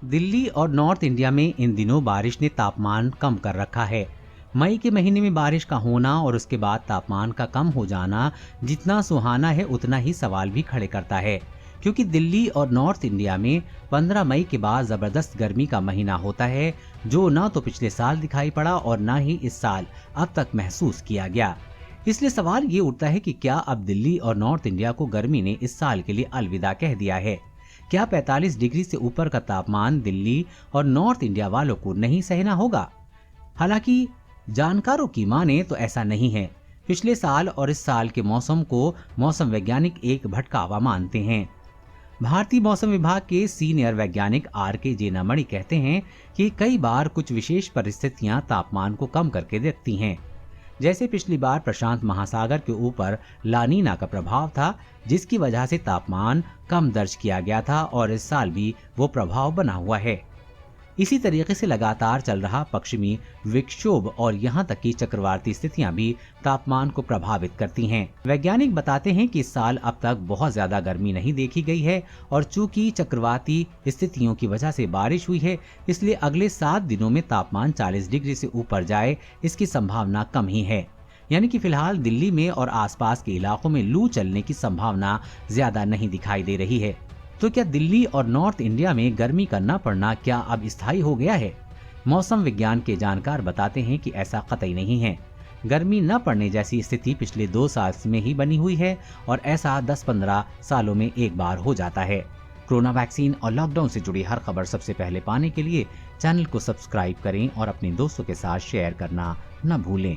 दिल्ली और north India में इन दिनों बारिश ने तापमान कम कर रखा है। मई के महीने में बारिश का होना और उसके बाद तापमान का कम हो जाना जितना सुहाना है उतना ही सवाल भी खड़े करता है, क्योंकि दिल्ली और नॉर्थ इंडिया में 15 मई के बाद जबरदस्त गर्मी का महीना होता है, जो न तो पिछले साल दिखाई पड़ा और न ही इस साल अब तक महसूस किया गया। इसलिए सवाल ये उठता है कि क्या अब दिल्ली और नॉर्थ इंडिया को गर्मी ने इस साल के लिए अलविदा कह दिया है? क्या 45 डिग्री से ऊपर का तापमान दिल्ली और नॉर्थ इंडिया वालों को नहीं सहना होगा? हालांकि जानकारों की माने तो ऐसा नहीं है। पिछले साल और इस साल के मौसम को मौसम वैज्ञानिक एक भटकावा मानते हैं। भारतीय मौसम विभाग के सीनियर वैज्ञानिक R.K. जेनामणि कहते हैं कि कई बार कुछ विशेष परिस्थितियां तापमान को कम करके देखती हैं। जैसे पिछली बार प्रशांत महासागर के ऊपर लानीना का प्रभाव था, जिसकी वजह से तापमान कम दर्ज किया गया था और इस साल भी वो प्रभाव बना हुआ है। इसी तरीके से लगातार चल रहा पश्चिमी विक्षोभ और यहाँ तक कि चक्रवाती स्थितियां भी तापमान को प्रभावित करती हैं। वैज्ञानिक बताते हैं कि इस साल अब तक बहुत ज्यादा गर्मी नहीं देखी गई है और चूंकि चक्रवाती स्थितियों की वजह से बारिश हुई है, इसलिए अगले 7 दिनों में तापमान 40 डिग्री से ऊपर जाए इसकी संभावना कम ही है। यानी कि फिलहाल दिल्ली में और आसपास के इलाकों में लू चलने की संभावना ज्यादा नहीं दिखाई दे रही है। तो क्या दिल्ली और नॉर्थ इंडिया में गर्मी का न पड़ना क्या अब स्थायी हो गया है? मौसम विज्ञान के जानकार बताते हैं कि ऐसा कतई नहीं है। गर्मी न पड़ने जैसी स्थिति पिछले 2 साल में ही बनी हुई है और ऐसा 10-15 सालों में एक बार हो जाता है। कोरोना वैक्सीन और लॉकडाउन से जुड़ी हर खबर सबसे पहले पाने के लिए चैनल को सब्सक्राइब करें और अपने दोस्तों के साथ शेयर करना न भूलें।